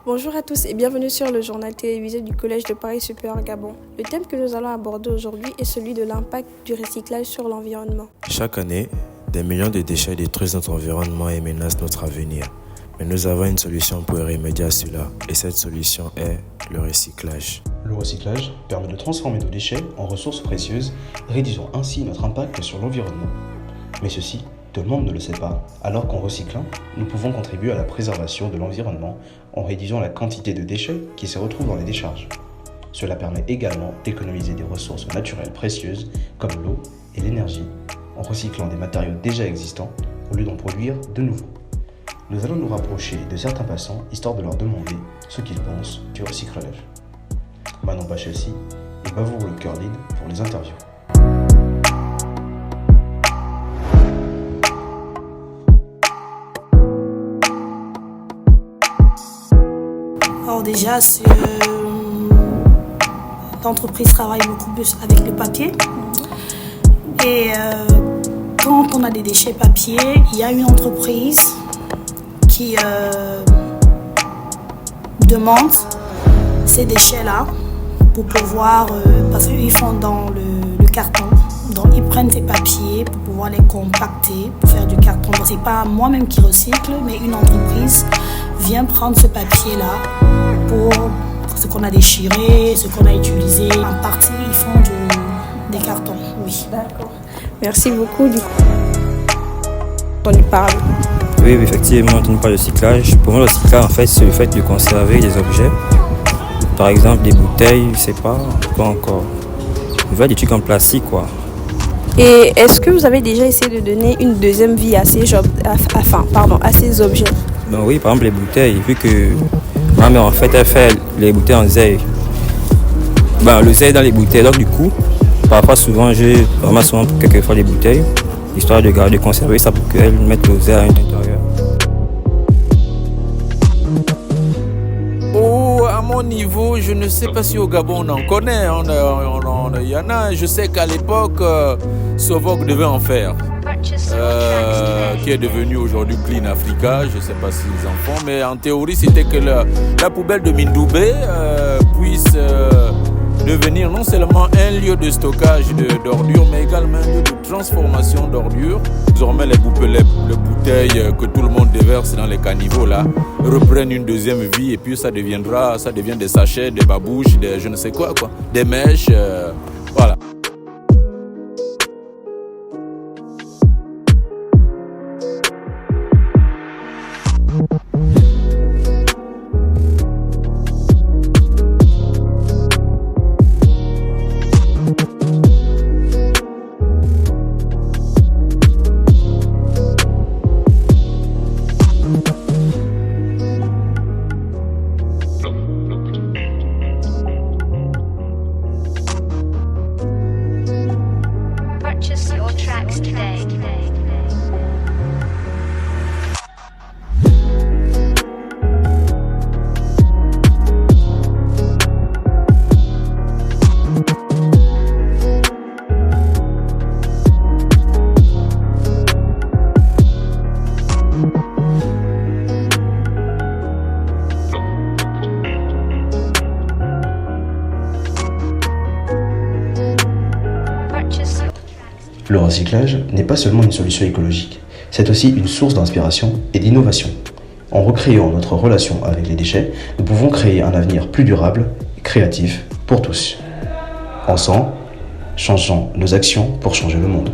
Bonjour à tous et bienvenue sur le journal télévisé du Collège de Paris Supérieur Gabon. Le thème que nous allons aborder aujourd'hui est celui de l'impact du recyclage sur l'environnement. Chaque année, des millions de déchets détruisent notre environnement et menacent notre avenir. Mais nous avons une solution pour y remédier à cela, et cette solution est le recyclage. Le recyclage permet de transformer nos déchets en ressources précieuses, réduisant ainsi notre impact sur l'environnement. Mais ceci, tout le monde ne le sait pas, alors qu'en recyclant, nous pouvons contribuer à la préservation de l'environnement en réduisant la quantité de déchets qui se retrouvent dans les décharges. Cela permet également d'économiser des ressources naturelles précieuses comme l'eau et l'énergie, en recyclant des matériaux déjà existants au lieu d'en produire de nouveaux. Nous allons nous rapprocher de certains passants histoire de leur demander ce qu'ils pensent du recyclage. Manon Pachelsi et Bavour Le Curlid pour les interviews. Alors déjà, l'entreprise travaille beaucoup plus avec le papier. Et quand on a des déchets papier, il y a une entreprise qui demande ces déchets-là pour pouvoir, parce qu'ils font dans le carton. Donc ils prennent ces papiers pour pouvoir les compacter, pour faire du carton. Donc c'est pas moi-même qui recycle, mais une entreprise vient prendre ce papier-là pour ce qu'on a déchiré, ce qu'on a utilisé. En partie, ils font des cartons, oui. D'accord. Merci beaucoup. Du coup, on y parle. Oui, effectivement, on parle de recyclage. Pour moi, le recyclage, en fait, c'est le fait de conserver des objets. Par exemple, des bouteilles, je sais pas, quoi encore. On veut des trucs en plastique, quoi. Et est-ce que vous avez déjà essayé de donner une deuxième vie à ces objets? Ben oui, par exemple, les bouteilles, vu que ma mère, en fait, elle fait les bouteilles en zèle. Ben, le zèle dans les bouteilles, donc du coup, parfois, souvent, je ramasse quelquefois les bouteilles, histoire de garder, conserver ça pour qu'elles mettent le zèle à l'intérieur. À mon niveau, je ne sais pas si au Gabon on en connaît. Il y en a, je sais qu'à l'époque, Sovok devait en faire. Qui est devenu aujourd'hui Clean Africa, je ne sais pas s'ils en font, mais en théorie c'était que la poubelle de Mindoubé puisse devenir non seulement un lieu de stockage d'ordures, mais également un lieu de transformation d'ordures. Désormais les bouteilles que tout le monde déverse dans les caniveaux là reprennent une deuxième vie et puis ça devient des sachets, des babouches, des je ne sais quoi, des mèches, voilà. Purchase your tracks today. Le recyclage n'est pas seulement une solution écologique, c'est aussi une source d'inspiration et d'innovation. En recréant notre relation avec les déchets, nous pouvons créer un avenir plus durable et créatif pour tous. Ensemble, changeons nos actions pour changer le monde.